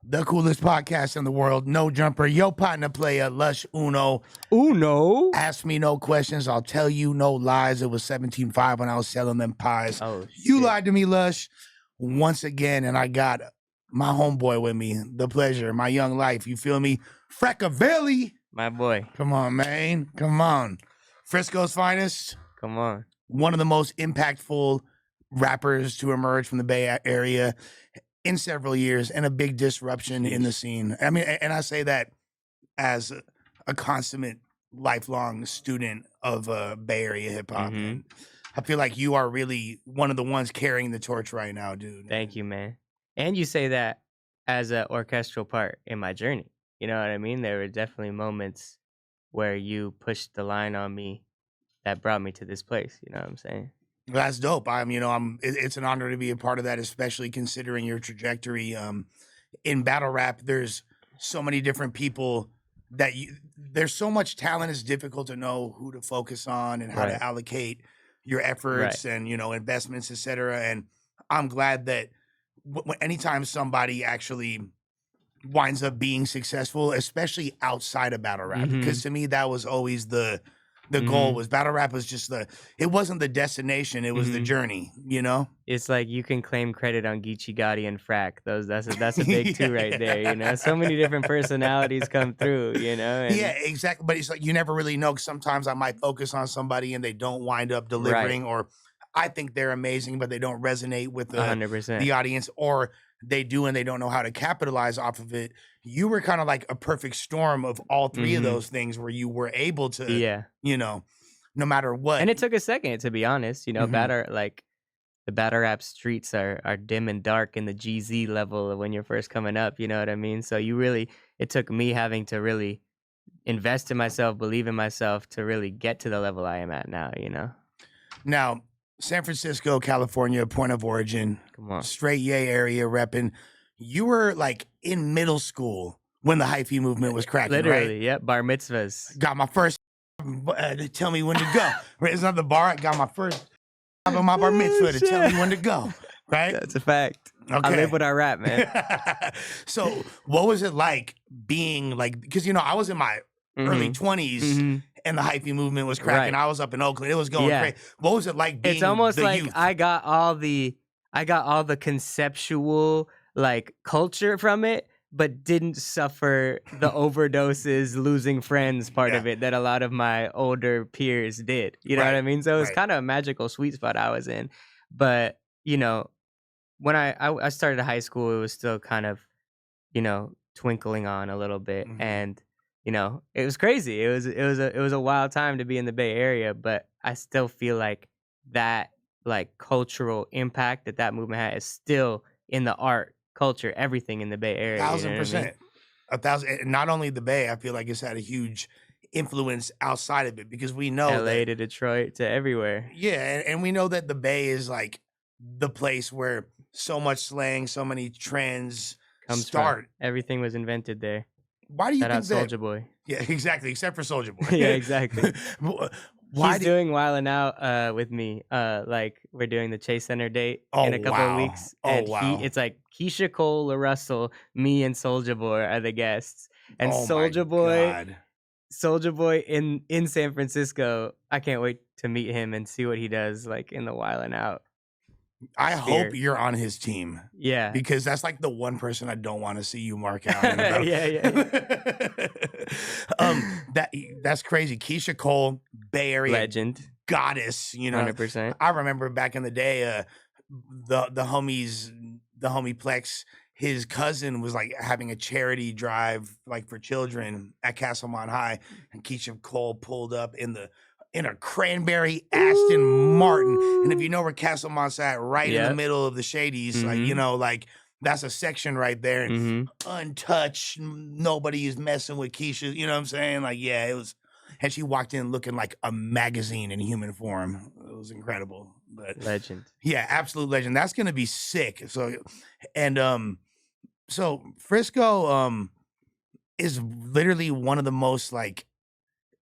The coolest podcast in the world. No jumper. Yo partner player, Lush Uno. Uno. Ask me no questions. I'll tell you no lies. It was 17.5 when I was selling them pies. Oh, you shit. lied to me, Lush, once again. And I got my homeboy with me. The pleasure. My young life. You feel me? Frakavelli. My boy. Come on, man. Come on. Frisco's finest. Come on. One of the most impactful rappers to emerge from the Bay Area in several years, and a big disruption in the scene. I mean, and I say that as a consummate, lifelong student of Bay Area hip hop. Mhm. I feel like you are really one of the ones carrying the torch right now, dude. Thank you, man. And you say that as an orchestral part in my journey. You know what I mean? There were definitely moments where you pushed the line on me that brought me to this place. You know what I'm saying? That's dope. It's an honor to be a part of that, especially considering your trajectory. In battle rap, there's so many different people that there's so much talent. It's difficult to know who to focus on and how to allocate your efforts and, investments, etc. And I'm glad that anytime somebody actually winds up being successful, especially outside of battle rap, because to me, that was always the goal. Was battle rap was just it wasn't the destination, it was the journey, It's like you can claim credit on Geechee Gotti and Frak. That's a big two right there, So many different personalities come through, and yeah, exactly. But it's like you never really know, 'cause sometimes I might focus on somebody and they don't wind up delivering, or I think they're amazing but they don't resonate with 100%. the audience, or they do and they don't know how to capitalize off of it. You were kind of like a perfect storm of all three of those things, where you were able to, no matter what. And it took a second, to be honest. The battle rap streets are dim and dark in the GZ level of when you're first coming up. You know what I mean? So it took me having to really invest in myself, believe in myself, to really get to the level I am at now. Now, San Francisco, California, point of origin. Come on. Straight Yay area repping. You were like in middle school when the hyphy movement was cracking, Literally, right? yep. Bar mitzvahs. Got my first tell me when to go. It's not the bar. I got my first on my bar mitzvah to tell me when to go, right? That's a fact. Okay. I live with our rap, man. So what was it like being like, because, I was in my early 20s and the hyphy movement was cracking. I was up in Oakland. It was going crazy. What was it like being It's almost the like youth? I got all the conceptual culture from it, but didn't suffer the overdoses, losing friends part of it that a lot of my older peers did. You know what I mean? So it was kind of a magical sweet spot I was in. But, when I started high school, it was still kind of, twinkling on a little bit. And, it was crazy. It was a wild time to be in the Bay Area, but I still feel like that cultural impact that movement had is still in the art, culture, everything in the Bay Area. 1,000%. 1,000. Not only the Bay, I feel like it's had a huge influence outside of it, because we know LA to Detroit to everywhere. Yeah, and we know that the Bay is like the place where so much slang, so many trends start. Everything was invented there. Why do you think that? Soulja Boy. Yeah, exactly. Except for Soulja Boy. Yeah, exactly. Why He's doing Wildin' Out with me. We're doing the Chase Center date in a couple of weeks. And it's like Keisha Cole, LaRussell, me, and Soulja Boy are the guests. And Soulja Boy in San Francisco, I can't wait to meet him and see what he does in the Wildin' Out. I hope you're on his team. Yeah. Because that's like the one person I don't want to see you mark out. Yeah. That's crazy. Keisha Cole, Bay Area legend, goddess. 100%. I remember back in the day, the homie Plex, his cousin was having a charity drive for children at Castlemont High, and Keisha Cole pulled up in a cranberry Aston Martin. And if you know where Castlemont's at, right in the middle of the Shadies, that's a section right there. And untouched, nobody is messing with Keisha. You know what I'm saying? It was. And she walked in looking like a magazine in human form. It was incredible. But legend. Yeah, absolute legend. That's gonna be sick. So Frisco is literally one of the most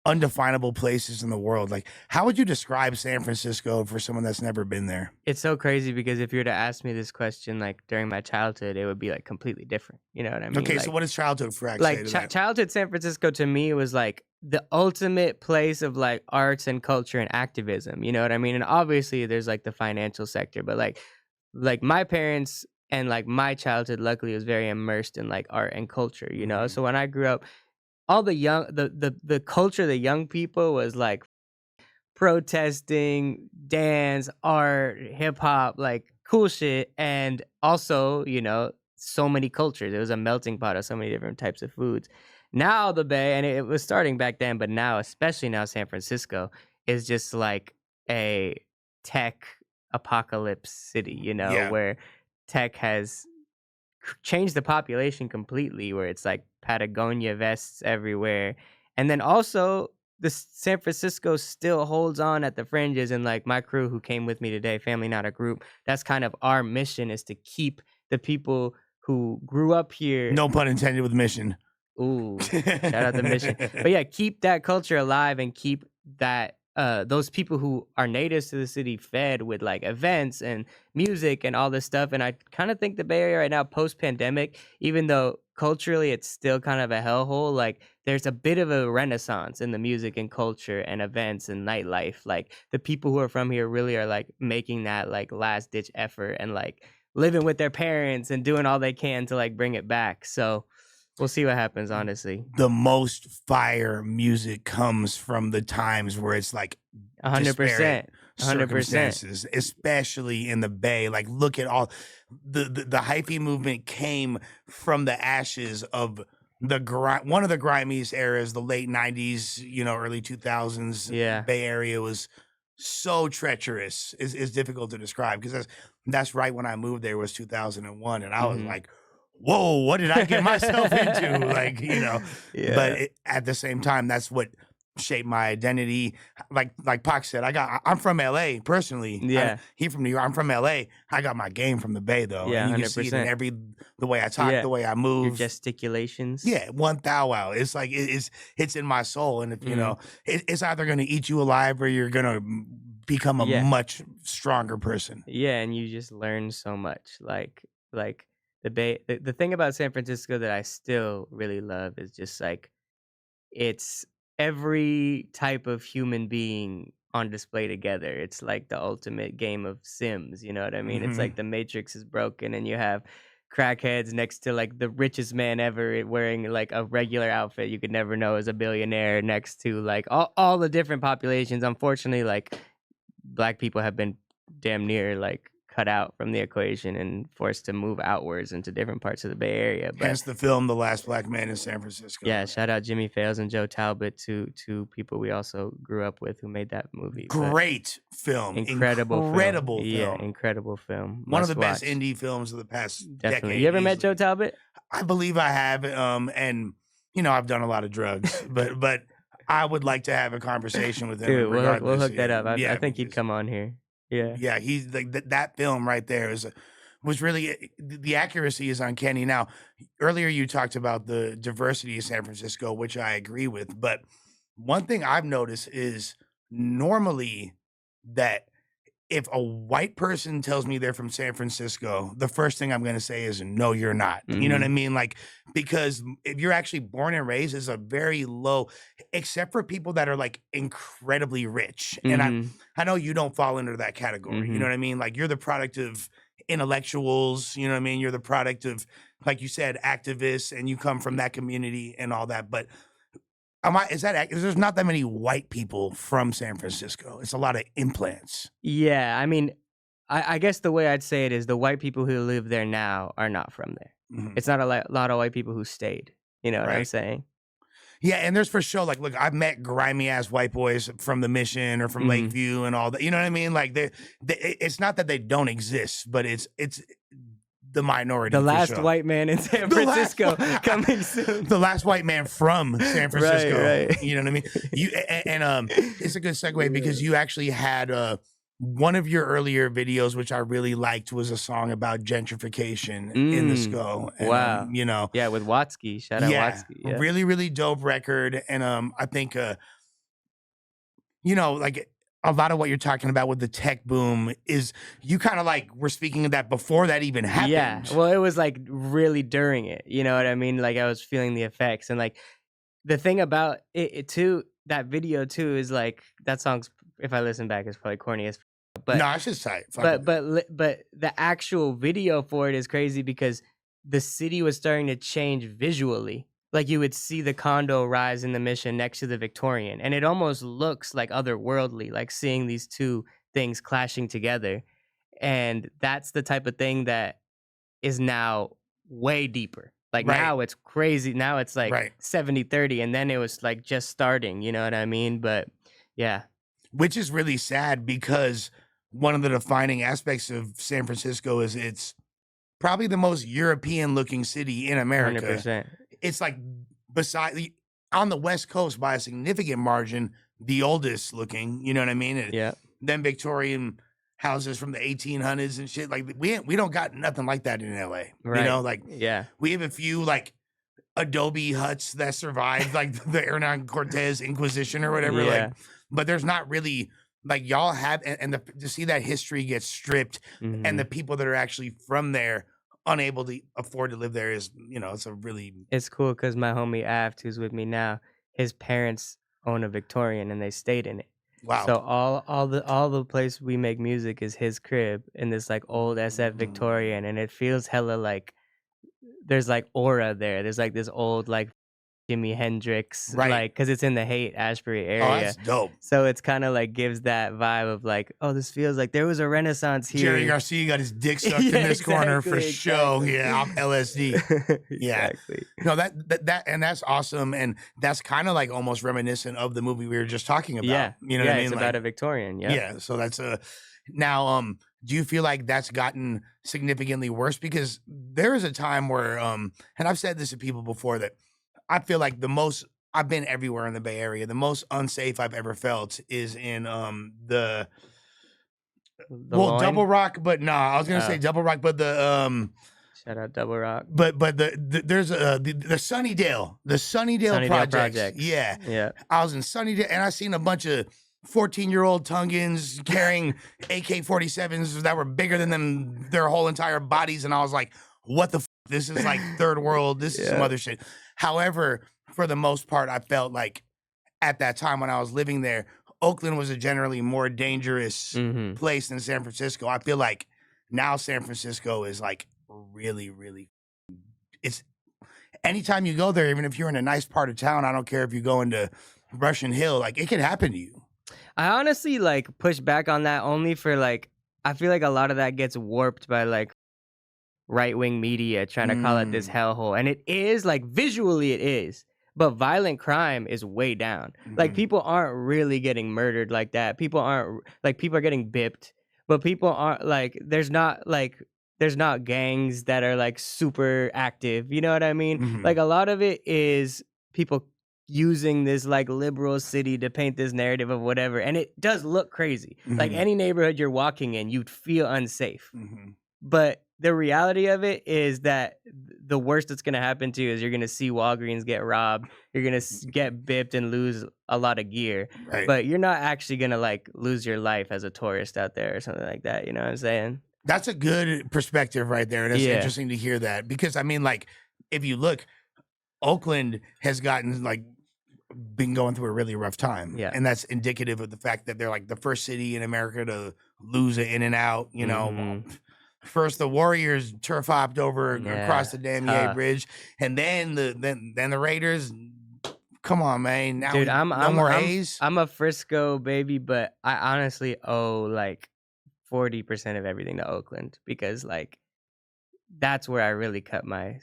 undefinable places in the world. Like, how would you describe San Francisco for someone that's never been there? It's so crazy because if you were to ask me this question like during my childhood, it would be like completely different. You know what I mean? Okay, so Like, what does childhood Frak say to that? childhood San Francisco to me was like the ultimate place of like arts and culture and activism. You know what I mean? And obviously there's like the financial sector, but like my parents and like my childhood luckily was very immersed in like art and culture. You know, so when I grew up, all the culture of the young people was like protesting, dance, art, hip hop, like cool shit. And also, you know, so many cultures. It was a melting pot of so many different types of foods. Now the Bay, and it was starting back then, but now, especially now, San Francisco is just like a tech apocalypse city, you know, Yeah. where tech has changed the population completely, where it's like Patagonia vests everywhere. And then also the San Francisco still holds on at the fringes, and like my crew who came with me today, Family Not a Group, that's kind of our mission, is to keep the people who grew up here. No pun intended with mission. Ooh, shout out the mission. But yeah, keep that culture alive and keep that those people who are natives to the city fed with like events and music and all this stuff. And I kind of think the Bay Area right now, post pandemic, even though culturally it's still kind of a hellhole, like there's a bit of a renaissance in the music and culture and events and nightlife. Like the people who are from here really are like making that like last ditch effort and like living with their parents and doing all they can to like bring it back. So we'll see what happens, honestly. The most fire music comes from the times where it's like 100%. 100%. circumstances, especially in the Bay. Like, look at all the hyphy movement came from the ashes of one of the grimiest eras, the late 90s, you know, early 2000s. Yeah. Bay Area was so treacherous. It's difficult to describe because that's right when I moved there was 2001, and I was like, whoa, what did I get myself into? Like, you know, but at the same time, that's what shaped my identity. Like Pac said, I'm from LA personally. Yeah. He from New York. I'm from LA. I got my game from the Bay though. Yeah, and you can see it in the way I talk, the way I move. Your gesticulations. Yeah, one thou wow. It's like it's in my soul. And if you know, it's either gonna eat you alive or you're gonna become a much stronger person. Yeah, and you just learn so much. Like the Bay, the thing about San Francisco that I still really love is just like it's every type of human being on display together. It's like the ultimate game of Sims, you know what I mean? It's like the Matrix is broken and you have crackheads next to like the richest man ever wearing like a regular outfit you could never know is a billionaire next to like all the different populations. Unfortunately, like Black people have been damn near like cut out from the equation and forced to move outwards into different parts of the Bay Area. But hence the film The Last Black Man in San Francisco. yeah, shout out Jimmy Fails and Joe Talbot, two people we also grew up with who made that movie. Great film. Incredible film. Yeah, film. incredible film. One of the best indie films of the past decade. You ever met Joe Talbot? I believe I have. And you know, I've done a lot of drugs, but I would like to have a conversation with him. Dude, we'll hook that up. I think he'd come on here. Yeah, he's like that film right there was really, the accuracy is uncanny. Now, earlier you talked about the diversity of San Francisco, which I agree with, but one thing I've noticed is normally that if a white person tells me they're from San Francisco, the first thing I'm going to say is, no, you're not. You know what I mean? Like, because if you're actually born and raised, it's a very low, except for people that are like incredibly rich. And I know you don't fall into that category. You know what I mean? Like, you're the product of intellectuals, you know what I mean? You're the product of, like you said, activists, and you come from that community and all that. But there's not that many white people from San Francisco. It's a lot of implants. Yeah, I mean, I guess the way I'd say it is the white people who live there now are not from there. It's not a lot of white people who stayed. You know what I'm saying? Yeah, and there's for sure, like, look, I've met grimy ass white boys from the Mission or from Lakeview and all that. You know what I mean? Like, it's not that they don't exist, but it's the minority. The last white man in San Francisco coming soon. The last white man from San Francisco. Right. You know what I mean? It's a good segue because you actually had one of your earlier videos, which I really liked, was a song about gentrification in the SCO. And, wow. You know. Yeah, with Watsky. Shout out Watsky. Yeah. Really, really dope record. And I think you know, like a lot of what you're talking about with the tech boom is you kind of like were speaking of that before that even Yeah, happened. well, it was like really during it. You know what I mean? Like I was feeling the effects, and like the thing about it too, that video too is like that song's. If I listen back, it's probably corny as, No, but I should say, fuck with it. but the actual video for it is crazy because the city was starting to change visually. Like you would see the condo rise in the Mission next to the Victorian, and it almost looks like otherworldly, like seeing these two things clashing together. And that's the type of thing that is now way deeper. Like Right, now it's crazy. Now it's like right. 70-30, and then it was like just starting, you know what I mean? But yeah. Which is really sad because one of the defining aspects of San Francisco is it's probably the most European looking city in America. 100%. It's like beside on the West Coast by a significant margin, the oldest looking, you know what I mean? And Yeah. then Victorian houses from the 1800s and shit. Like we don't got nothing like that in LA. You know, Right. like Yeah. we have a few like adobe huts that survived like the Hernan Cortez Inquisition or whatever. Yeah. Like, but there's not really like y'all have and to see that history get stripped and the Mhm. people that are actually from there unable to afford to live there is, you know, it's a really It's cool because my homie Aft, who's with me now, his parents own a Victorian and they stayed in it. wow. So all the place we make music is his crib in this like old SF Victorian, and it feels hella like there's like aura there. There's like this old like Jimi Hendrix, Right. like because it's in the Haight Ashbury Oh, area. that's dope. So it's kind of like gives that vibe of like, oh, this feels like there was a renaissance here. Jerry Garcia got his dick sucked Yeah, in this corner for exactly, show. exactly. Yeah, off LSD. Yeah. Exactly. No, that and that's awesome. And that's kind of like almost reminiscent of the movie we were just talking about. Yeah. You know yeah, what I mean? it's about a Victorian. Yeah. Yeah. So that's now do you feel like that's gotten significantly worse? Because there is a time where and I've said this to people before that I feel like I've been everywhere in the Bay Area. The most unsafe I've ever felt is in the The well, loin. Double Rock, but nah, I was gonna say Oh. Double Rock, but the Shout out Double Rock. but there's the Sunnydale, Sunnydale projects. Projects. Yeah, Yeah. I was in Sunnydale and I seen a bunch of 14-year-old Tungans carrying AK-47s that were bigger than them their whole entire bodies, and I was like, what the this is like third world, this is some Yeah. other shit. However, for the most part, I felt like at that time when I was living there, Oakland was a generally more dangerous Mm-hmm. place than San Francisco. I feel like now San Francisco is like really, really. It's anytime you go there, even if you're in a nice part of town. I don't care if you go into Russian Hill, like it can happen to you. I honestly like push back on that only for like I feel like a lot of that gets warped by like right-wing media trying to call it this hellhole, and it is like visually it is, but violent crime is way down. Like people aren't really getting murdered like that. People aren't like people are getting bipped, but people aren't like there's not gangs that are like super active. You know what I mean? Like a lot of it is people using this like liberal city to paint this narrative of whatever, and it does look crazy. Like any neighborhood you're walking in, you'd feel unsafe. But the reality of it is that the worst that's going to happen to you is you're going to see Walgreens get robbed. You're going to get bipped and lose a lot of gear. Right. But you're not actually going to like lose your life as a tourist out there or something like that. You know what I'm saying? That's a good perspective right there. And it's Yeah. interesting to hear that because I mean, like, if you look, Oakland has been going through a really rough time. Yeah. And that's indicative of the fact that they're like the first city in America to lose it in and out, you know. First the Warriors turf hopped over across the Damier Bridge, and then the Raiders. Come on, man. Now Dude, no more A's. I'm a Frisco baby, but I honestly owe like 40% of everything to Oakland because like that's where I really got my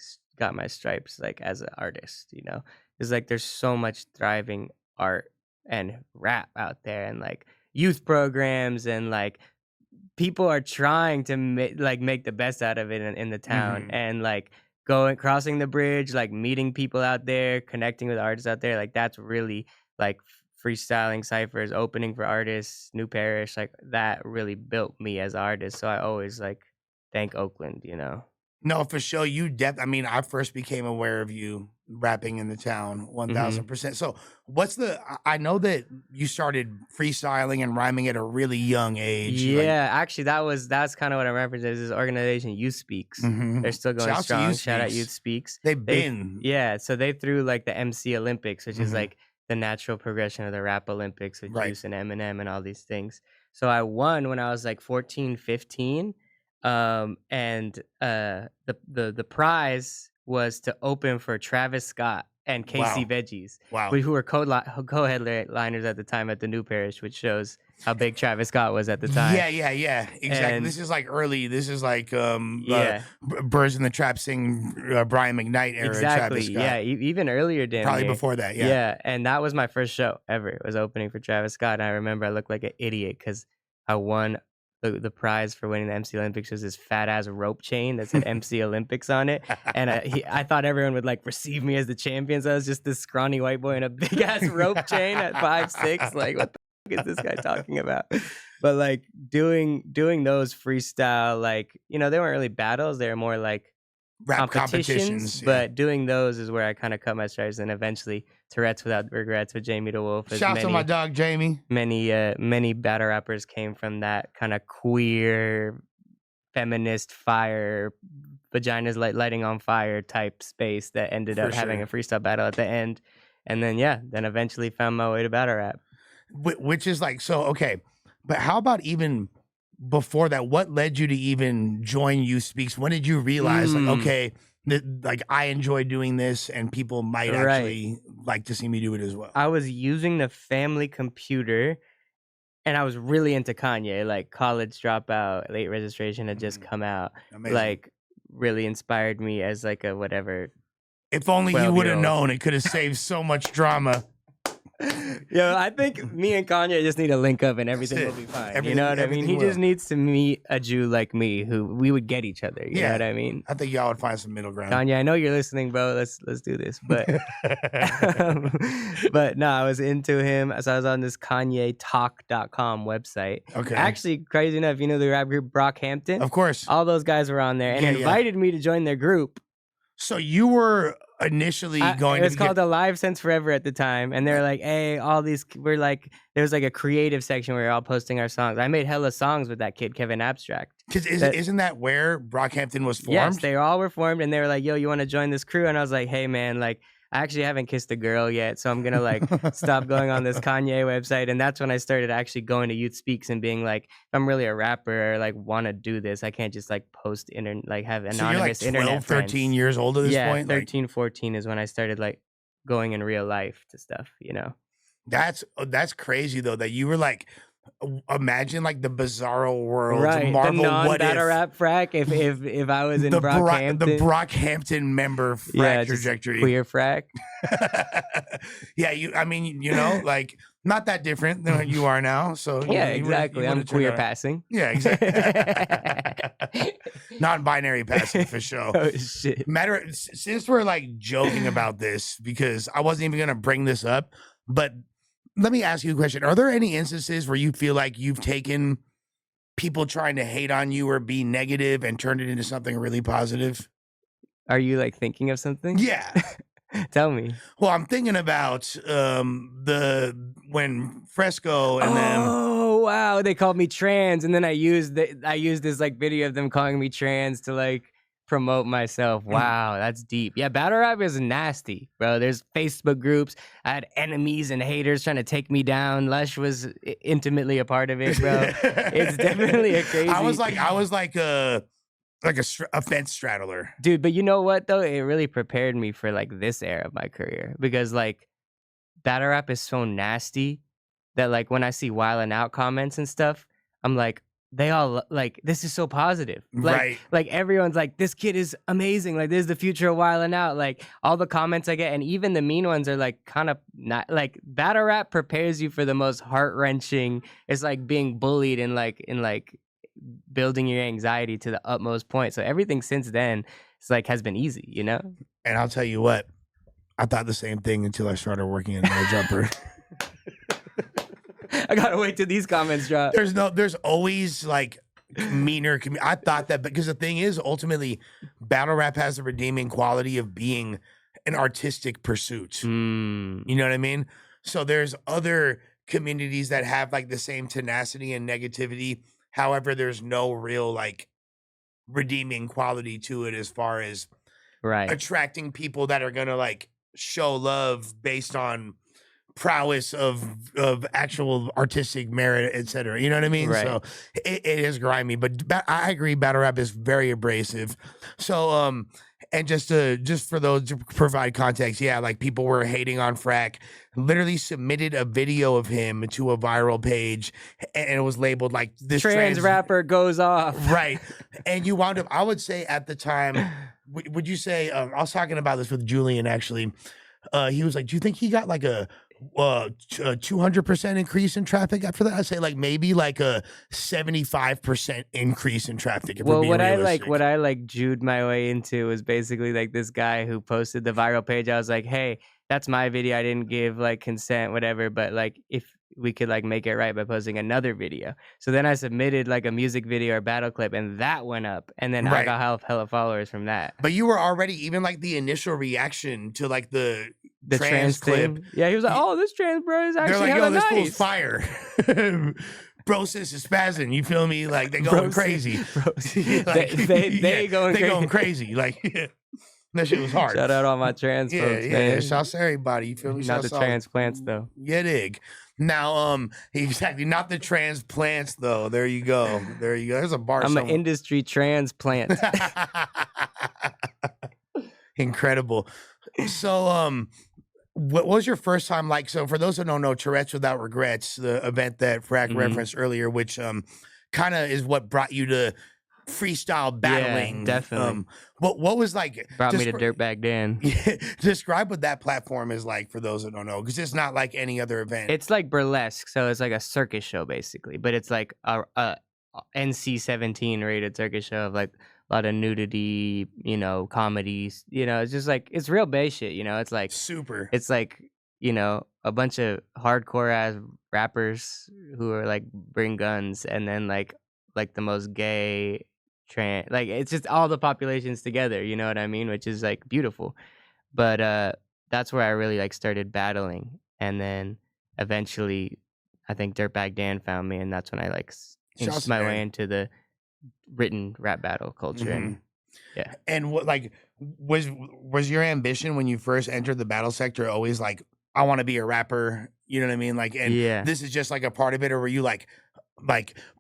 stripes like as an artist, you know. It's like there's so much thriving art and rap out there and like youth programs and like people are trying to make the best out of it in the town and like crossing the bridge, like meeting people out there, connecting with artists out there. Like that's really like freestyling ciphers, opening for artists, New Parish, like that really built me as an artist. So I always like thank Oakland, you know. No, for sure. I mean, I first became aware of you rapping in the town, Mm-hmm. 1000%. So, I know that you started freestyling and rhyming at a really young age. Like, Yeah, actually, that's kind of what I'm referencing. Is this organization, Youth Speaks. They're still going shouts to you, strong. Shout out Youth Speaks. Speaks. They've They been. Yeah, so they threw like the MC Olympics, which is Mhm. like the natural progression of the rap Olympics with Right. Juice and Eminem and all these things. So I won when I was like 14, 15. And the prize was to open for Travis Scott and Casey Wow. Veggies, Wow. who were co-headliners at the time at the New Parish, which shows how big Travis Scott was at the time. Yeah. Exactly. And This is like early. This is like yeah, Birds in the Trap sing Brian McKnight era exactly. Travis Scott. Yeah, even earlier, damn Probably near. before that. Yeah. Yeah, and that was my first show ever. It was opening for Travis Scott, and I remember I looked like an idiot because I won the prize for winning the MC Olympics was this fat ass rope chain that said MC Olympics on it, and I thought everyone would like receive me as the champion. So I was just this scrawny white boy in a big ass rope chain at 5'6". Like, what the fuck is this guy talking about? But like doing those freestyle, like, you know, they weren't really battles; they were more like Rap competitions. yeah. But doing those is where I kind of cut my stripes, and eventually Tourette's Without Regrets with Jamie DeWolf. Shouts to my dog Jamie. Many battle rappers came from that kind of queer, feminist, fire, vaginas lighting on fire type space that ended up having a freestyle battle at the end. And then eventually found my way to battle rap. Which is like, so, okay. But how about even before that? What led you to even join Youth Speaks? When did you realize, like, okay, like I enjoy doing this and people might actually like to see me do it as well? I was using the family computer and I was really into Kanye, like College Dropout, Late Registration had just come out. Amazing. Like really inspired me as like a whatever. If only you would have known, it could have saved so much drama. Yo, I think me and Kanye just need to link up and everything will be fine. You know what I mean? He just needs to meet a Jew like me who we would get each other. You know what I mean? I think y'all would find some middle ground. Kanye, I know you're listening, bro. Let's do this. But but no, I was into him. So I was on this KanyeTalk.com website. Okay. Actually, crazy enough, you know the rap group Brockhampton? Of course. All those guys were on there and invited me to join their group. So you were initially going it was called Alive Since Forever at the time, and they're like, hey, all these, we're like, there was like a creative section where we were all posting our songs. I made hella songs with that kid Kevin Abstract, because isn't that where Brockhampton was formed? Yes, they all were formed, and they were like, yo, you want to join this crew? And I was like, hey man, like I actually haven't kissed a girl yet, so I'm gonna like stop going on this Kanye website. And that's when I started actually going to Youth Speaks and being like, if I'm really a rapper or like want to do this, I can't just like post like have anonymous so you're like 12, 13 friends. years old at this point? 13, 14 is when I started like going in real life to stuff, you know. That's crazy though, that you were like, imagine like the bizarro world, right? Marvel, the non-battle rap Frak. If I was in Brockhampton, the Brockhampton member Frak trajectory, queer Frak. Yeah, I mean, you know, like not that different than what you are now. So yeah, exactly. I'm queer passing. Yeah, exactly. Non-binary passing for sure. Oh shit. Since we're like joking about this, because I wasn't even gonna bring this up, but let me ask you a question. Are there any instances where you feel like you've taken people trying to hate on you or be negative and turned it into something really positive? Are you like thinking of something? Yeah. Tell me. Well, I'm thinking about when Fresco and them. Oh wow, they called me trans, and then I used this like video of them calling me trans to like promote myself. Wow, that's deep. Yeah, battle rap is nasty, bro. There's Facebook groups. I had enemies and haters trying to take me down. Lush was intimately a part of it, bro. It's definitely a crazy. I was like a fence straddler, dude. But you know what though? It really prepared me for like this era of my career, because like battle rap is so nasty that like when I see Wildin' Out comments and stuff, I'm like, they all like, this is so positive. Like, right? Like everyone's like, this kid is amazing. Like this is the future of Wildin' Out. Like all the comments I get, and even the mean ones are like kind of not like battle rap prepares you for the most heart wrenching. It's like being bullied and like building your anxiety to the utmost point. So everything since then, it's like has been easy, you know. And I'll tell you what, I thought the same thing until I started working in No Jumper. I gotta wait till these comments drop. There's always like meaner. I thought that because the thing is, ultimately, battle rap has the redeeming quality of being an artistic pursuit. You know what I mean? So there's other communities that have like the same tenacity and negativity. However, there's no real like redeeming quality to it as far as attracting people that are gonna like show love based on prowess of actual artistic merit, etc. You know what I mean? So it is grimy, but I agree. Battle rap is very abrasive. So and just for those to provide context, yeah, like people were hating on Frak, literally submitted a video of him to a viral page, and it was labeled like this trans rapper goes off, right? And you wound up, I would say at the time, would you say? I was talking about this with Julian actually. He was like, "Do you think he got like a 200% increase in traffic after that?" I'd say like maybe like a 75% increase in traffic. Well, what I like Jude my way into was basically like this guy who posted the viral page. I was like, hey, that's my video. I didn't give like consent, whatever, but like if we could like make it right by posting another video. So then I submitted like a music video or battle clip, and that went up, and then I got hella followers from that. But you were already, even like the initial reaction to like the trans clip. Yeah, he was like, "Oh, this trans bro is actually they're like, hella this nice. fool's fire." Bro, sis is spazzing. You feel me? Like they going crazy. Like, they going crazy. Like that shit was hard. Shout out all my trans folks, man. Shouts to everybody. You feel me? Not the transplants though. Yeah, dig. Now, exactly, not the transplants though. There you go. There you go. There's a bar. I'm an industry transplant. Incredible. So, what was your first time like? So, for those who don't know, Tourette's Without Regrets, the event that Frak referenced earlier, which kind of is what brought you to freestyle battling. Yeah, definitely. What was like? Brought me to Dirtbag Dan. Describe what that platform is like for those who don't know, because it's not like any other event. It's like burlesque, so it's like a circus show basically, but it's like a NC-17 rated circus show of like a lot of nudity, you know, comedies, you know, it's just like, it's real bass shit, you know, it's like super. It's like, you know, a bunch of hardcore ass rappers who are like bring guns, and then like the most gay trans, like it's just all the populations together, you know what I mean, which is like beautiful. But that's where I really like started battling, and then eventually I think Dirtbag Dan found me, and that's when I like inched my way into the written rap battle culture. And yeah. And what like was your ambition when you first entered the battle sector always like, I want to be a rapper, you know what I mean? Like, and this is just like a part of it, or were you like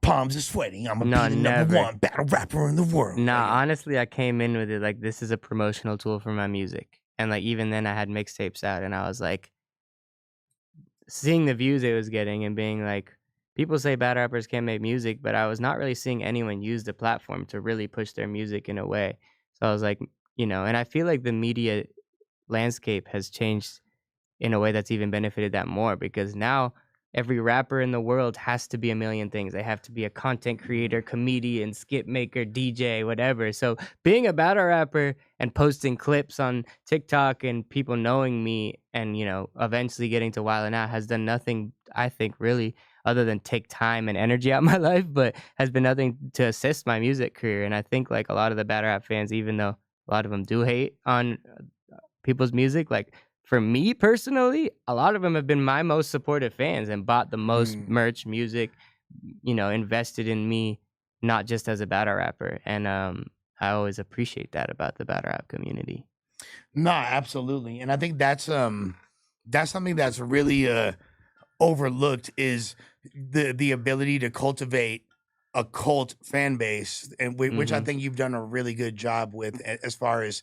palms are sweating, I'm gonna be the number one battle rapper in the world? Nah, honestly, I came in with it like, this is a promotional tool for my music. And like even then I had mixtapes out, and I was like seeing the views it was getting and being like, people say battle rappers can't make music, but I was not really seeing anyone use the platform to really push their music in a way. So I was like, you know, and I feel like the media landscape has changed in a way that's even benefited that more, because now every rapper in the world has to be a million things. They have to be a content creator, comedian, skit maker, DJ, whatever. So being a battle rapper and posting clips on TikTok and people knowing me and, you know, eventually getting to Wild 'N Out has done nothing, I think, really, other than take time and energy out of my life, but has been nothing to assist my music career. And I think like a lot of the battle rap fans, even though a lot of them do hate on people's music, like for me personally, a lot of them have been my most supportive fans and bought the most merch, music, you know, invested in me, not just as a battle rapper. And I always appreciate that about the battle rap community. No, absolutely. And I think that's something that's really overlooked, is the ability to cultivate a cult fan base, and which I think you've done a really good job with, as far as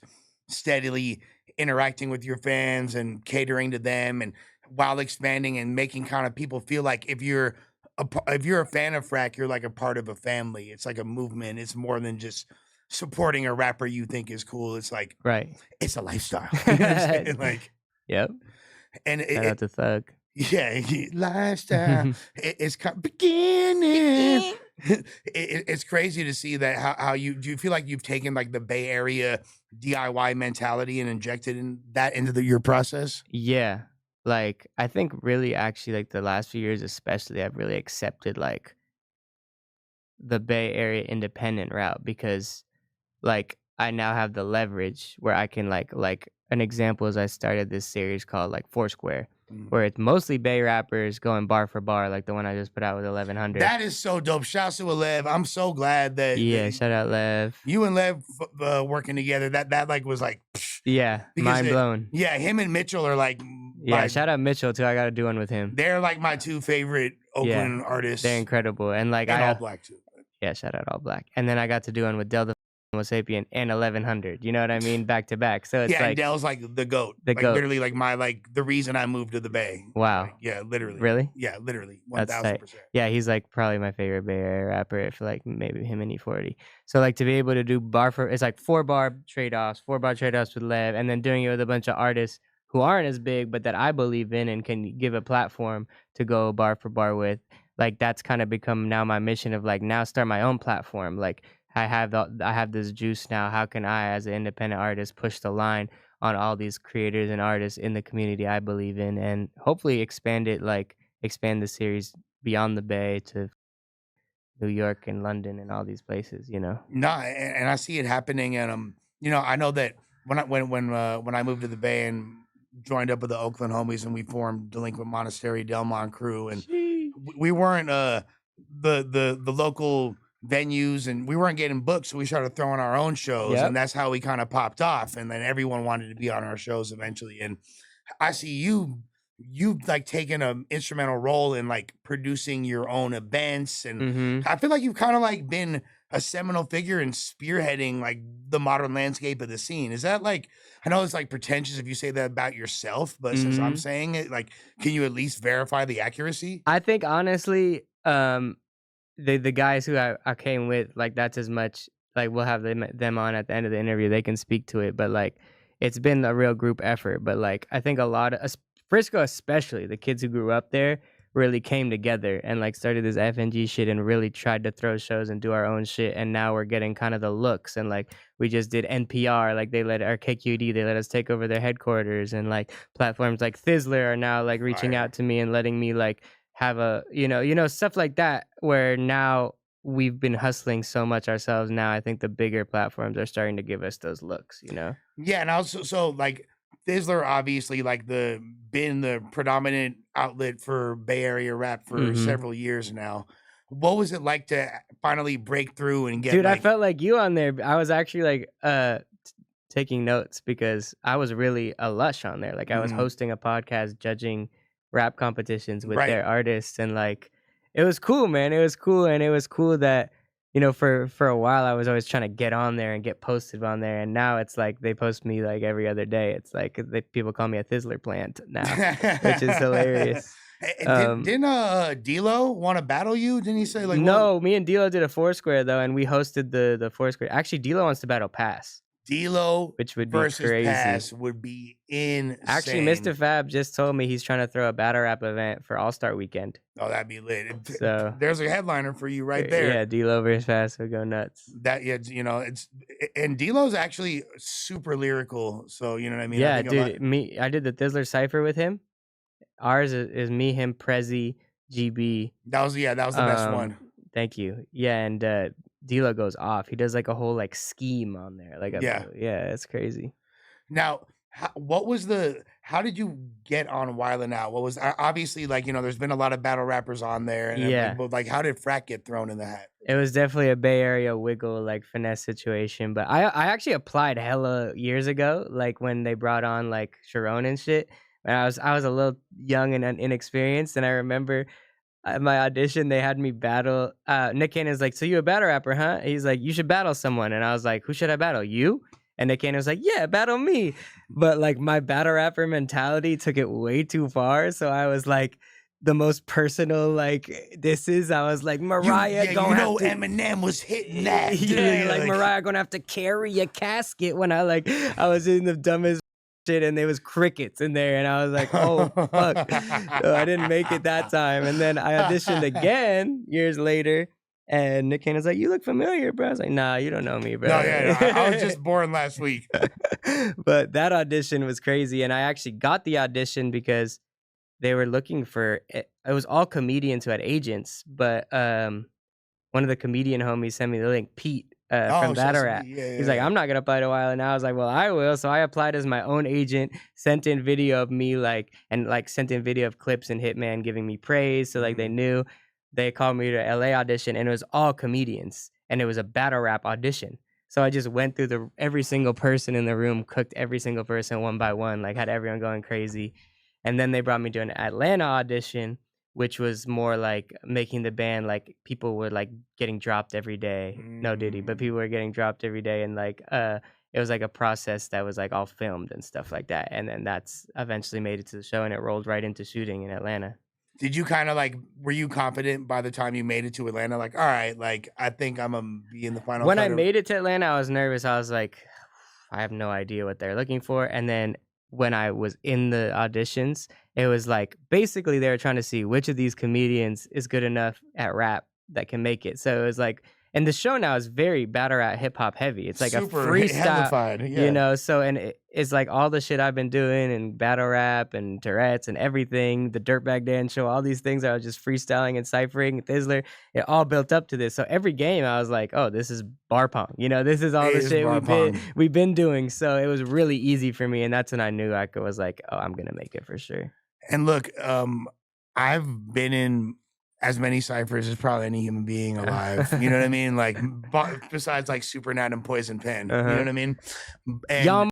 steadily interacting with your fans and catering to them, and while expanding and making kind of people feel like if you're a fan of Frak, you're like a part of a family. It's like a movement. It's more than just supporting a rapper you think is cool. It's like, it's a lifestyle. You know what I'm saying? Like, yep. And shout out to Thug. Yeah, lifestyle. It's beginning. It's crazy to see that how do you feel like you've taken like the Bay Area DIY mentality and injected into your process? Yeah, like I think really actually like the last few years especially, I've really accepted like the Bay Area independent route because like I now have the leverage where I can like an example is I started this series called like Foursquare, where it's mostly Bay rappers going bar for bar, like the one I just put out with 1100. That is so dope. Shouts to Lev. I'm so glad that Yeah, shout out Lev. You and Lev working together. That like was like yeah, mind blown. Yeah, him and Mitchell are like shout out Mitchell too. I got to do one with him. They're like my two favorite Oakland artists. They're incredible, and like All Black too. Yeah, shout out All Black. And then I got to do one with Delta Homo Sapien and 1100. You know what I mean? Back to back. So it's like Dell's like the GOAT. Literally like the reason I moved to the Bay. Wow. Like, yeah, literally. Really? Yeah, literally. 1000%. Yeah, he's like probably my favorite Bay Area rapper. If like maybe him and E40. So like to be able to do it's like 4-bar trade-offs with Lev, and then doing it with a bunch of artists who aren't as big, but that I believe in and can give a platform to go bar for bar with. Like that's kind of become now my mission of like now start my own platform. Like I have this juice now. How can I, as an independent artist, push the line on all these creators and artists in the community I believe in, and hopefully expand the series beyond the Bay to New York and London and all these places. You know. No, and I see it happening, and I know that when I moved to the Bay and joined up with the Oakland homies and we formed Delinquent Monastery Delmont crew, and we weren't the local venues, and we weren't getting booked, so we started throwing our own shows, and that's how we kind of popped off, and then everyone wanted to be on our shows eventually. And I see you've like taken an instrumental role in like producing your own events, and I feel like you've kind of like been a seminal figure in spearheading like the modern landscape of the scene. Is that like, I know it's like pretentious if you say that about yourself, but since I'm saying it, like, can you at least verify the accuracy? I think honestly, the guys who I came with, like that's as much, like we'll have them on at the end of the interview. They can speak to it, but like it's been a real group effort. But like I think a lot of Frisco, especially the kids who grew up there, really came together and like started this FNG shit and really tried to throw shows and do our own shit. And now we're getting kind of the looks, and like we just did NPR, like they let our KQD, they let us take over their headquarters, and like platforms like Thizzler are now like reaching out to me and letting me like have a, stuff like that, where now we've been hustling so much ourselves. Now I think the bigger platforms are starting to give us those looks, Yeah, and also so like Thizzler obviously like been the predominant outlet for Bay Area rap for several years now. What was it like to finally break through and get? Dude, I felt like you on there. I was actually like taking notes because I was really a Lush on there. Like I was hosting a podcast, judging rap competitions with their artists, and like it was cool, man. It was cool, and it was cool that for a while I was always trying to get on there and get posted on there, and now it's like they post me like every other day. It's like people call me a Thizzler plant now, which is hilarious. Didn't D-Lo want to battle you? Didn't he say like? No, me and D-Lo did a Foursquare though, and we hosted the Foursquare. Actually, D-Lo wants to battle Pass. D-Lo which would be versus crazy. Pass would be insane. Actually, Mr. Fab just told me he's trying to throw a battle rap event for All-Star Weekend. Oh, that'd be lit. So there's a headliner for you right there. Yeah, D-Lo versus Pass would go nuts. And D-Lo's actually super lyrical. So you know what I mean? Yeah, dude. I did the Thizzler cipher with him. Ours is me, him, Prezi, GB. That was the best one. Thank you. Yeah, and D-Lo goes off. He does like a whole like scheme on there. Like it's crazy. Now, how did you get on Wildin' Out? What was obviously like, there's been a lot of battle rappers on there, and like how did Frak get thrown in the hat? It was definitely a Bay Area wiggle, like finesse situation. But I actually applied hella years ago, like when they brought on like Sharon and shit. And I was a little young and inexperienced, and I remember at my audition, they had me battle. Nick Cannon's like, so you a battle rapper, huh? He's like, you should battle someone. And I was like, who should I battle? You? And Nick Cannon was like, yeah, battle me. But like my battle rapper mentality took it way too far. So I was like, the most personal, like, I was like, Mariah Eminem was hitting that. Like Mariah gonna have to carry a casket when I was in the dumbest shit, and there was crickets in there, and I was like, oh fuck. So I didn't make it that time, and then I auditioned again years later, and Nick Cannon's like, you look familiar, bro. I was like, nah, you don't know me, bro. No, I was just born last week. But that audition was crazy, and I actually got the audition because they were looking for it was all comedians who had agents, but one of the comedian homies sent me the link, Pete. Oh, From Battle Rap. He's like, I'm not gonna apply to Wild, and I was like, well, I will. So I applied as my own agent, sent in video of me sent in video of clips and Hitman giving me praise. So like they knew. They called me to LA audition, and it was all comedians, and it was a battle rap audition. So I just went through every single person in the room, cooked every single person one by one, like had everyone going crazy. And then they brought me to an Atlanta audition, which was more like making the band, like people were like getting dropped every day. No Diddy, but people were getting dropped every day. And like, it was like a process that was like all filmed and stuff like that. And then that's eventually made it to the show, and it rolled right into shooting in Atlanta. Did you kind of like, were you confident by the time you made it to Atlanta? Like, all right, like, I think I'm going to be in the final. When I made it to Atlanta, I was nervous. I was like, I have no idea what they're looking for. And then when I was in the auditions, it was like, basically they were trying to see which of these comedians is good enough at rap that can make it. So it was like, and the show now is very battle rap hip hop heavy. It's like super a freestyle, you know. So and it's like all the shit I've been doing and battle rap and Tourette's and everything, the Dirtbag Dan show, all these things I was just freestyling and ciphering, Thizzler, it all built up to this. So every game I was like, oh, this is bar pong, you know, this is all the shit we've been doing. So it was really easy for me, and that's when I knew I was like, oh, I'm gonna make it for sure. And look, I've been in as many ciphers as probably any human being alive. You know what I mean? Like, besides like Supernat and Poison Pen. You know what I mean? And y'all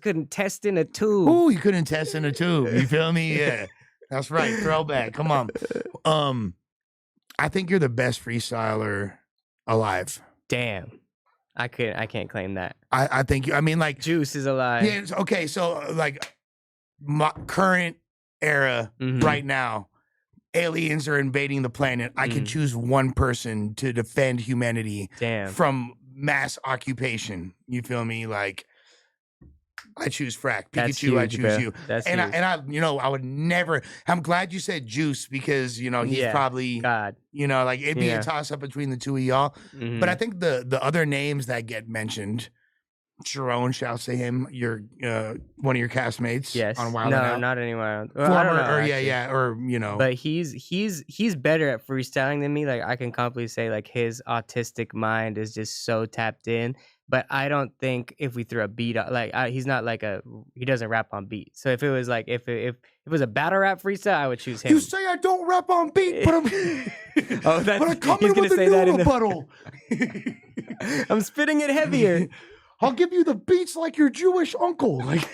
couldn't test in a tube. Ooh, you couldn't test in a tube. You feel me? Yeah. That's right. Throwback. Come on. I think you're the best freestyler alive. Damn. I can't claim that. I think I mean, like, Juice is alive. Yeah, okay, so like my current era right now, aliens are invading the planet. I can choose one person to defend humanity from mass occupation. You feel me? Like, I choose Frak. Pikachu, huge, I choose you. And I, you know, I would never. I'm glad you said Juice, because, you know, he's probably, you know, like, it'd be a toss up between the two of y'all. But I think the other names that get mentioned, Sharon, shouts to him, your one of your castmates. Yes. On Wild No, not anymore. Well, I don't know, or you know. But he's better at freestyling than me. Like, I can confidently say, like, his autistic mind is just so tapped in. But I don't think if we threw a beat, like, he's not like he doesn't rap on beat. So if it was like, if it was a battle rap freestyle, I would choose him. You say I don't rap on beat, but I'm but I come in with a new rebuttal. I'm spitting it heavier. I'll give you the beats like your Jewish uncle. Like,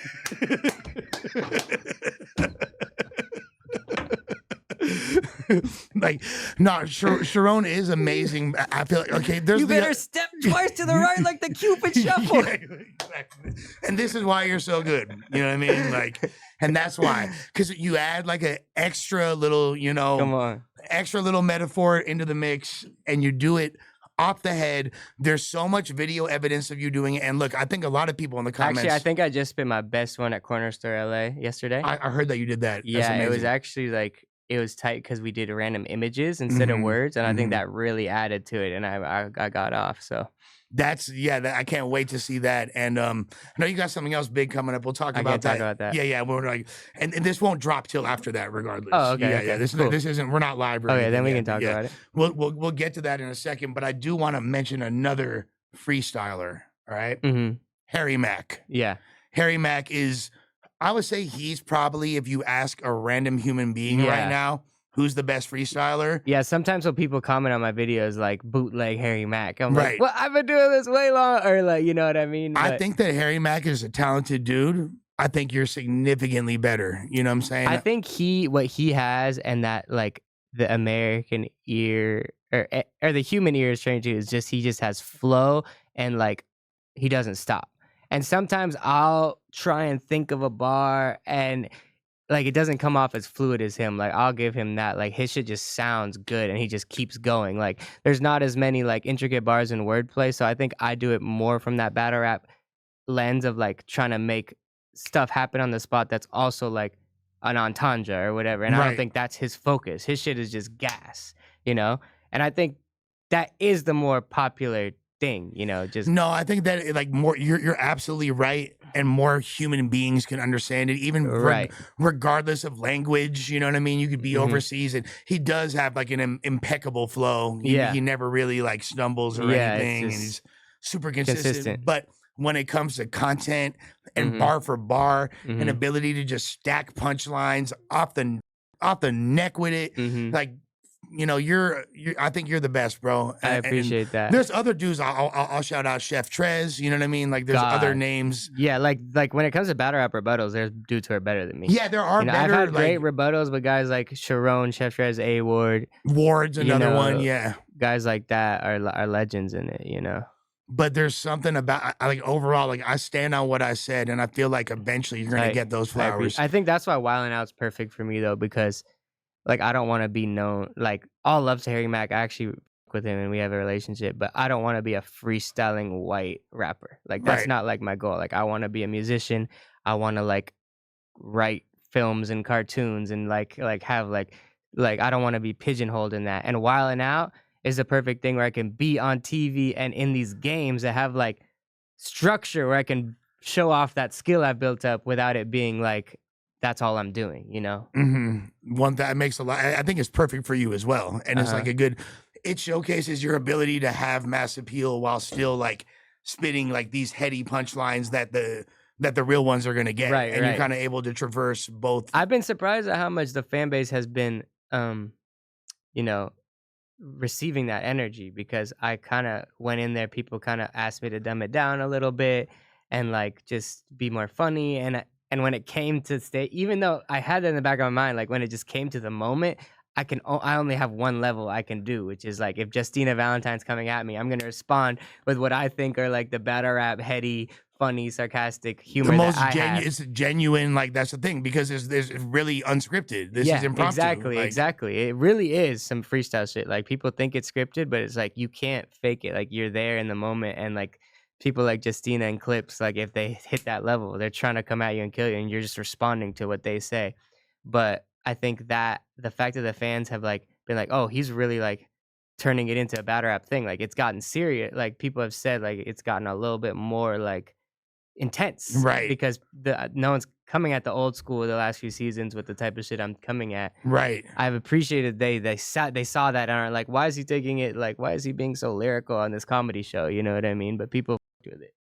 like, no, Sharon is amazing. I feel like, okay, there's you better step twice to the right like the Cupid shuffle. Yeah, exactly. And this is why you're so good. You know what I mean? Like, and that's why, because you add like an extra little, you know, extra little metaphor into the mix, and you do it off the head. There's so much video evidence of you doing it. And look, I think a lot of people in the comments. Actually, I think I just spit my best one at Corner Store LA yesterday. I heard that you did that. Yeah, it was actually like, it was tight because we did random images instead of words. And I think that really added to it. And I got off. So that's, I can't wait to see that. And I know you got something else big coming up. We'll talk about that. Yeah. We're like, and this won't drop till after that, regardless. Oh, okay. Yeah. This isn't. We're not live. Okay, then we can talk about it. We'll get to that in a second. But I do want to mention another freestyler. All right, Harry Mack. Yeah, Harry Mack is. I would say he's probably, if you ask a random human being right now, who's the best freestyler? Yeah, sometimes when people comment on my videos, like, bootleg Harry Mack, I'm like, well, I've been doing this way long, or like, you know what I mean? I think that Harry Mack is a talented dude. I think you're significantly better. You know what I'm saying? I think what he has, and that, like, the American ear, or the human ear is trained to, is just, he just has flow, and like, he doesn't stop. And sometimes I'll try and think of a bar, and like, it doesn't come off as fluid as him. Like, I'll give him that. Like, his shit just sounds good, and he just keeps going. Like, there's not as many like intricate bars and wordplay. So I think I do it more from that battle rap lens of like trying to make stuff happen on the spot that's also like an entendre or whatever. And I don't think that's his focus. His shit is just gas, you know? And I think that is the more popular thing, just No, I think that like more you're absolutely right, and more human beings can understand it, even right. regardless of language. You know what I mean? You could be Hmm. overseas, and he does have like an impeccable flow. Yeah. He never really like stumbles or Yeah, it's anything, and he's just super consistent. consistent. But when it comes to content and Hmm. bar for bar, and Hmm. ability to just stack punchlines off the neck with it, Hmm. like you're I think you're the best, bro. I And appreciate that. there's other dudes. I'll shout out Chef Trez. You know what I mean? Like there's other God. names. Yeah, like when it comes to battle rap rebuttals, there's dudes who are better than me. Yeah, there are I've better had great like rebuttals with guys like Sharon, Chef Trez, A Ward. Ward's another one. Yeah, Guys like that are legends in it. but there's something about like overall, like I stand on what I said, and I feel like eventually you're gonna get those flowers. I think that's why Wildin' Out's perfect for me though, because like I don't want to be known. Like all love to Harry Mack, I actually work with him and we have a relationship, but I don't want to be a freestyling white rapper. Like that's Right. not like my goal. Like I want to be a musician. I want to like write films and cartoons and like have like I don't want to be pigeonholed in that. And Wildin' Out is the perfect thing where I can be on TV and in these games that have like structure where I can show off that skill I've built up without it being like that's all I'm doing, One that makes a lot. I think it's perfect for you as well, and it's like a good. It showcases your ability to have mass appeal while still like spitting like these heady punchlines that the real ones are gonna get, Right, and you're right. kind of able to traverse both. I've been surprised at how much the fan base has been, you know, receiving that energy because I kind of went in there. People kind of asked me to dumb it down a little bit and like just be more funny. And when it came to stay, even though I had that in the back of my mind, like when it just came to the moment, I only have one level I can do, which is like if Justina Valentine's coming at me, I'm gonna respond with what I think are like the battle rap, heady, funny, sarcastic humor The that most I have. it's genuine, like that's the thing because there's really unscripted. This is impromptu. Exactly, like, exactly. It really is some freestyle shit. Like people think it's scripted, but it's like you can't fake it. Like you're there in the moment, and like people like Justina and Clips, like if they hit that level, they're trying to come at you and kill you, and you're just responding to what they say. But I think that the fact that the fans have like been like, oh, he's really like turning it into a battle rap thing. Like it's gotten serious. Like people have said, like it's gotten a little bit more like intense, Right. because no one's coming at the old school the last few seasons with the type of shit I'm coming at. Right. I've appreciated they saw that and are like, why is he taking it, like why is he being so lyrical on this comedy show, you know what I mean? But people with it.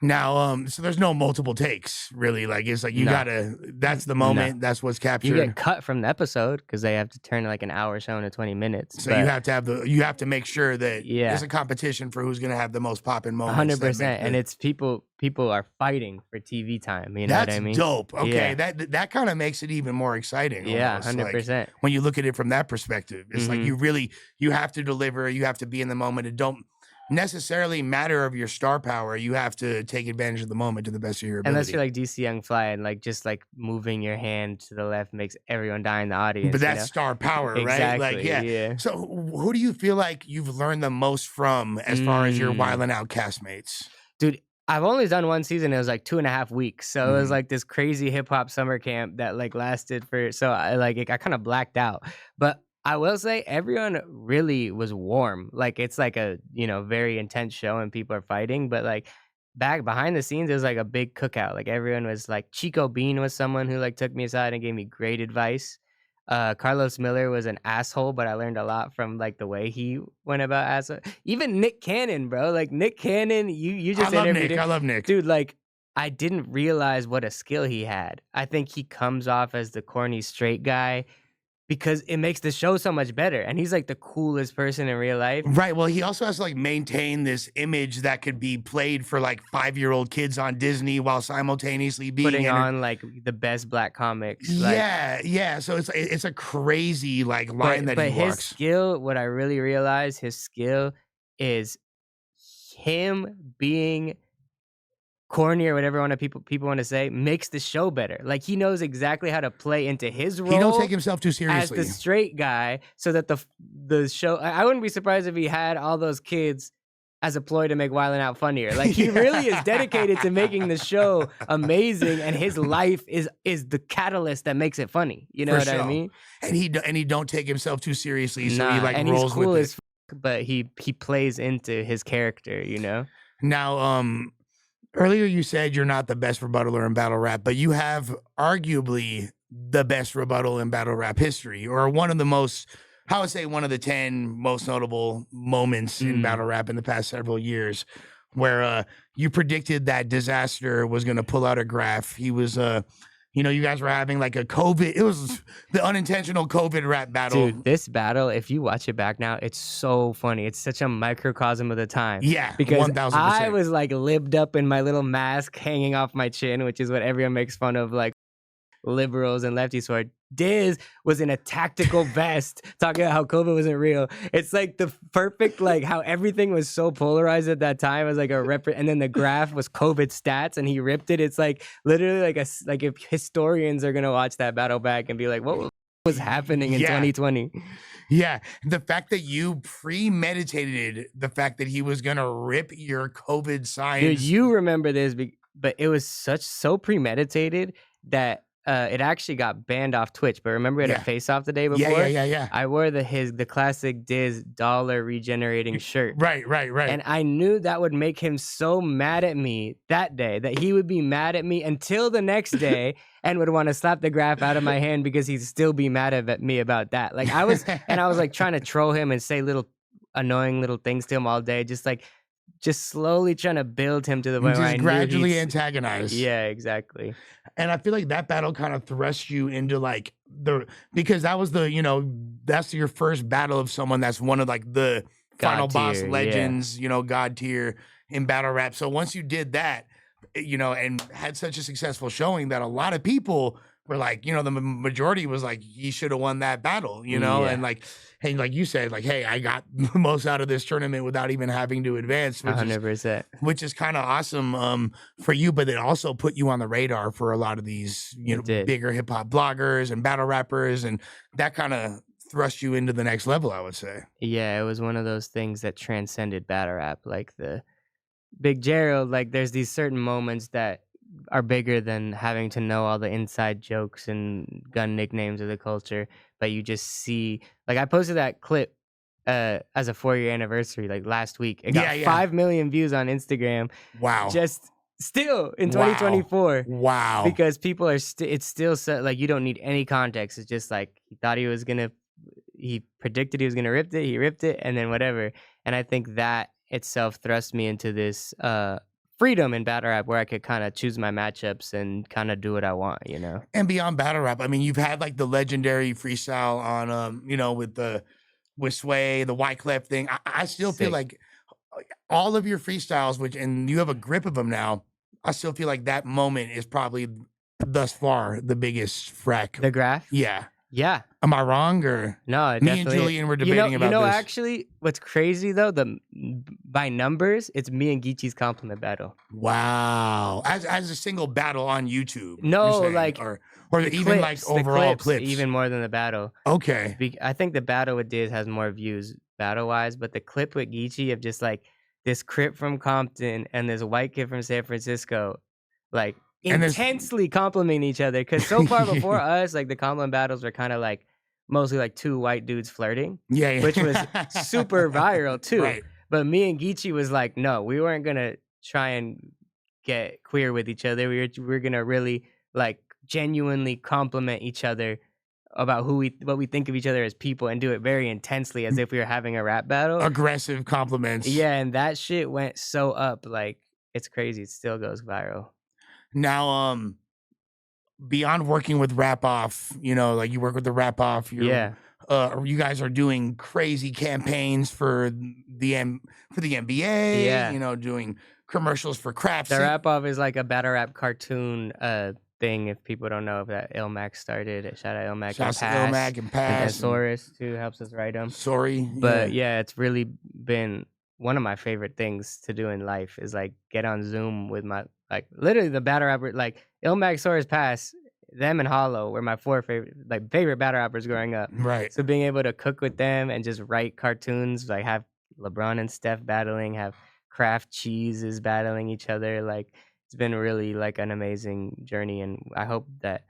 Now, so there's no multiple takes, really. Like it's like you No. gotta. That's the moment. That's what's captured. You get cut from the episode because they have to turn like an hour show into 20 minutes. So you have to you have to make sure that Yeah. it's a competition for who's gonna have the most popping moments. 100%, and it's people are fighting for TV time. You know what I mean? That's dope. Okay, Yeah. that kind of makes it even more exciting. Yeah, almost. Like, 100%. when you look at it from that perspective, it's like you have to deliver. You have to be in the moment. It don't necessarily matter of your star power. You have to take advantage of the moment to the best of your ability. Unless you're like DC Young Fly and like just like moving your hand to the left makes everyone die in the audience. But that's star power, right? Exactly, Like, yeah. yeah. So who do you feel like you've learned the most from as far as your Wildin' Out castmates? Dude, I've only done one season. It was like 2.5 weeks. So it was like this crazy hip hop summer camp that like lasted for, so I kind of blacked out. But I will say everyone really was warm. Like it's like a, very intense show and people are fighting, but like back behind the scenes, it was like a big cookout. Like everyone was like, Chico Bean was someone who like took me aside and gave me great advice. Carlos Miller was an asshole, but I learned a lot from like the way he went about asshole. Even Nick Cannon, bro. Like Nick Cannon, you just interviewed him. I love Nick. Dude, like I didn't realize what a skill he had. I think he comes off as the corny straight guy because it makes the show so much better. And he's like the coolest person in real life. Right. Well, he also has to like maintain this image that could be played for like 5-year-old kids on Disney while simultaneously being putting on like the best black comics. Yeah. So it's a crazy like line that he walks. His skill, what I really realized, his skill is him being corny or whatever people want to say, makes the show better. Like he knows exactly how to play into his role. He don't take himself too seriously as the straight guy, so that the show. I wouldn't be surprised if he had all those kids as a ploy to make Wildin' Out funnier. Like he really is dedicated to making the show amazing, and his life is the catalyst that makes it funny. You know what I mean? And he don't take himself too seriously, so he like and rolls he's cool with as it. but he plays into his character, you know? Now, earlier you said you're not the best rebuttaler in battle rap, but you have arguably the best rebuttal in battle rap history, or one of the most, I would say one of the 10 most notable moments in battle rap in the past several years, where you predicted that Disaster was going to pull out a graph. He was you know, you guys were having like a COVID, it was the unintentional COVID rap battle. Dude, this battle, if you watch it back now, it's so funny. It's such a microcosm of the time. Yeah, because 1000%. I was like libbed up in my little mask hanging off my chin, which is what everyone makes fun of, like liberals and lefties for. Diz was in a tactical vest talking about how COVID wasn't real. It's like the perfect, like how everything was so polarized at that time as like a and then the graph was COVID stats and he ripped it. It's like literally like if historians are gonna watch that battle back and be like, what was happening in 2020? Yeah, the fact that you premeditated the fact that he was gonna rip your COVID science. Dude, you remember this, but it was so premeditated that it actually got banned off Twitch. But remember we had a face-off the day before? Yeah. I wore the classic Diz dollar regenerating shirt. Right. And I knew that would make him so mad at me that day, that he would be mad at me until the next day and would want to slap the graph out of my hand because he'd still be mad at me about that. Like I was like trying to troll him and say little annoying little things to him all day, just slowly trying to build him to the point where I gradually antagonize. Yeah, exactly. And I feel like that battle kind of thrust you into like because that was the, you know, that's your first battle of someone that's one of like the final boss legends, you know, God tier in battle rap. So once you did that, you know, and had such a successful showing that a lot of people were like, you know, the majority was like, he should have won that battle, you know, and like, hey, like you said, like, hey, I got the most out of this tournament without even having to advance, 100%. Which is kind of awesome for you, but it also put you on the radar for a lot of these, you know, bigger hip hop bloggers and battle rappers, and that kind of thrust you into the next level, I would say. Yeah, it was one of those things that transcended battle rap, like the Big Gerald. Like, there's these certain moments that are bigger than having to know all the inside jokes and gun nicknames of the culture, but you just see, like I posted that clip as a 4-year anniversary like last week. It got 5 million views on Instagram. Wow. Just still in 2024. Wow. Because people are it's still so, like, you don't need any context. It's just like he predicted he was gonna rip it, he ripped it, and then whatever. And I think that itself thrust me into this freedom in battle rap where I could kind of choose my matchups and kind of do what I want, you know. And beyond battle rap, I mean, you've had like the legendary freestyle on you know, with Sway, the Wyclef thing. I still feel like all of your freestyles, and you have a grip of them now, I still feel like that moment is probably thus far the biggest Frak. The graph? Yeah. Yeah. Am I wrong, or no? Me and Julian were debating about this. Actually, what's crazy though, by numbers, it's me and Geechee's compliment battle. Wow, as a single battle on YouTube. No, like or even clips, like overall clips, even more than the battle. Okay, I think the battle with Diz has more views battle wise, but the clip with Geechee of just like this Crip from Compton and this white kid from San Francisco, like intensely complimenting each other, because so far before us, like the compliment battles were kind of like mostly like two white dudes flirting, which was super viral too. Right. But me and Geechee was like, no, we weren't gonna try and get queer with each other. We were gonna really like genuinely compliment each other about what we think of each other as people, and do it very intensely as if we were having a rap battle. Aggressive compliments. Yeah, and that shit went so up, like it's crazy. It still goes viral. Now, beyond working with Rap Off, you know, like you work with the Rap Off, you guys are doing crazy campaigns for the NBA. Yeah, you know, doing commercials for Craps. The Rap Off is like a battle rap cartoon thing. If people don't know, that Ilmac started. Shout out Ilmac. Shout out Ilmac and Pass. And Saurus too helps us write them. Sorry, but yeah, it's really been one of my favorite things to do in life is like get on Zoom with my, like literally the battle rapper, like Ilmac, Saurus, Pass, them and Hollow were my four favorite battle rappers growing up. Right. So being able to cook with them and just write cartoons, like have LeBron and Steph battling, have Kraft Cheeses battling each other, like it's been really like an amazing journey. And I hope that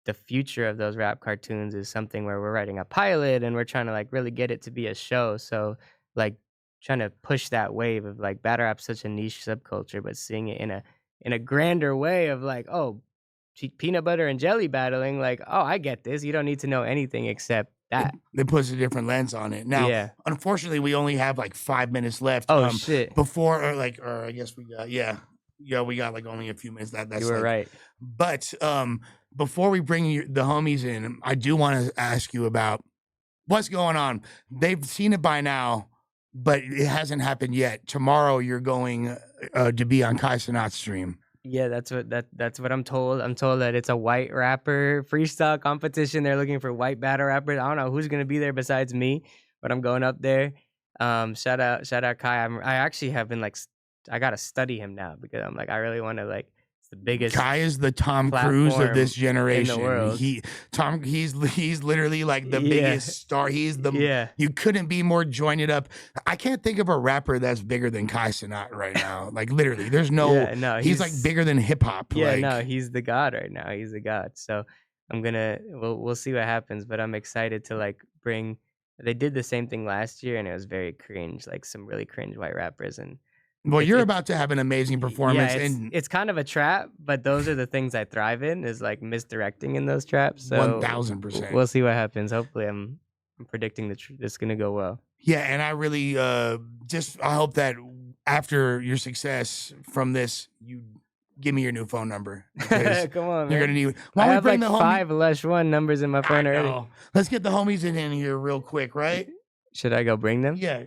the future of those rap cartoons is something where we're writing a pilot and we're trying to like really get it to be a show. So like trying to push that wave of like battle rap's such a niche subculture, but seeing it in a grander way of like, oh, peanut butter and jelly battling, like, oh, I get this. You don't need to know anything except that. It puts a different lens on it. Now, Yeah. unfortunately, we only have like 5 minutes left. Oh shit. Before or I guess we got we got like only a few minutes. That's You were like, right. But before we bring the homies in, I do want to ask you about what's going on. They've seen it by now, but it hasn't happened yet. Tomorrow you're going to be on Cenat's stream. Yeah, that's what I'm told. I'm told that it's a white rapper freestyle competition. They're looking for white battle rappers. I don't know who's gonna be there besides me, but I'm going up there. Shout out Kai. I actually have been like, I gotta study him now because I'm like, I really want to like. It's the biggest. Kai is the Tom Cruise of this generation. In the world. He's literally like the biggest star. He's the You couldn't be more joined up. I can't think of a rapper that's bigger than Cenat right now. Like literally, there's no. He's like bigger than hip hop. Yeah, like, no, he's the god right now. He's the god. So we'll see what happens. But I'm excited to like bring. They did the same thing last year, and it was very cringe. Like some really cringe white rappers and. Well, you're about to have an amazing performance. Yeah, it's kind of a trap, but those are the things I thrive in, is like misdirecting in those traps. So 1000%. We'll see what happens. Hopefully, I'm predicting it's going to go well. Yeah, and I really I hope that after your success from this, you give me your new phone number. Come on, man. You're going to need. I have like 5 Lush 1 numbers in my phone already. Let's get the homies in here real quick, right? Should I go bring them? Yeah.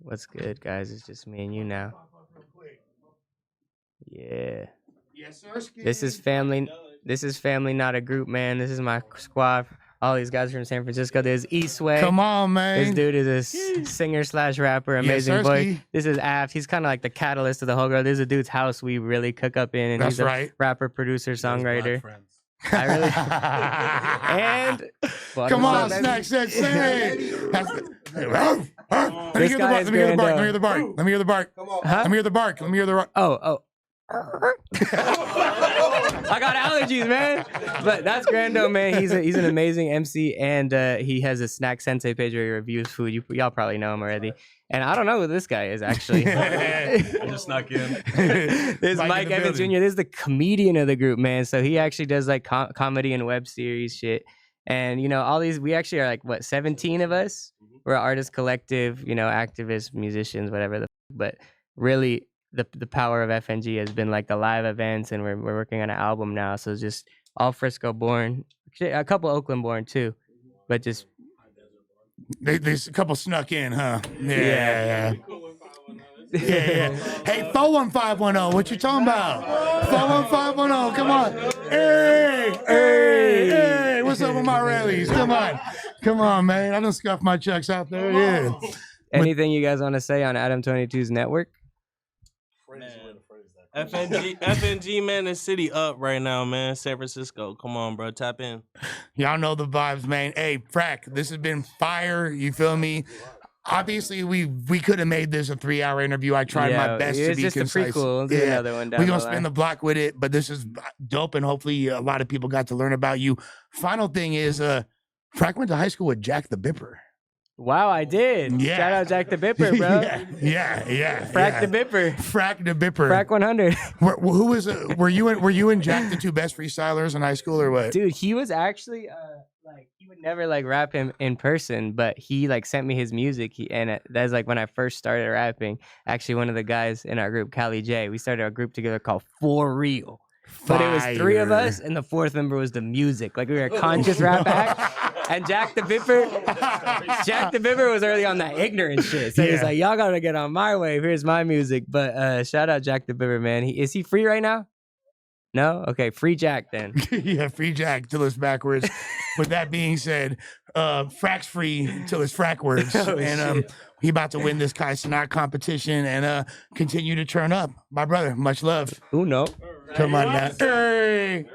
What's good, guys? It's just me and you now. Yeah. Yes, sir. This is family. This is family, not a group, man. This is my squad. All these guys from San Francisco. There's Eastway. Come on, man. This dude is a singer/rapper, amazing boy. This is Aft. He's kind of like the catalyst of the whole girl. This is a dude's house we really cook up in, and he's a rapper, producer, songwriter. I really and come on, Snack said say. Let me hear the bark. Let me hear the bark. Let me hear the bark. Let me hear the bark. Oh. I got allergies, man. But that's Grando, man. He's an amazing MC, and he has a Snack Sensei page where he reviews food. Y'all probably know him already. And I don't know who this guy is, actually. I just snuck in. This is Mike Evans Jr. This is the comedian of the group, man. So he actually does like comedy and web series shit. And, all these, we actually are like, 17 of us? We're an artist collective, activists, musicians, whatever. But really, the power of FNG has been like the live events, and we're working on an album now. So it's just all Frisco born, a couple Oakland born too, but just. There's a couple snuck in, huh? Yeah. Hey, 41510, what you talking about? 41510, come on. Hey, what's up with my rallies? Come on, man. I done scuffed my checks out there. Yeah. Anything you guys want to say on Adam 22's network? FNG, man, the city up right now, man. San Francisco, come on, bro, tap in. Y'all know the vibes, man. Hey, Frak, this has been fire. You feel me? Obviously, we could have made this a 3-hour interview. I tried my best to be concise. It's just a prequel. We'll do another one down We're going to spin the block with it, but this is dope, and hopefully a lot of people got to learn about you. Final thing is, Frak went to high school with Jack the Bipper. Wow, I did. Yeah. Shout out Jack the Bipper, bro. Yeah. Frak the Bipper. Frak the Bipper. Frak 100. Who was? Were you and Jack the two best freestylers in high school, or what? Dude, he was actually he would never like rap him in person, but he like sent me his music. That's like when I first started rapping. Actually, one of the guys in our group, Cali J, we started a group together called For Real. But it was 3 of us, and the 4th member was the music. Like we were a conscious rap act. And Jack the Bipper was early on that ignorant shit. So he's like, y'all gotta get on my wave. Here's my music. But shout out Jack the Bipper, man. Is he free right now? No? Okay, free Jack then. Yeah, free Jack till it's backwards. With that being said, Frak's free till it's frackwards. And he about to win this Cenat competition and continue to turn up. My brother, much love. Who know? Come on now. Hey.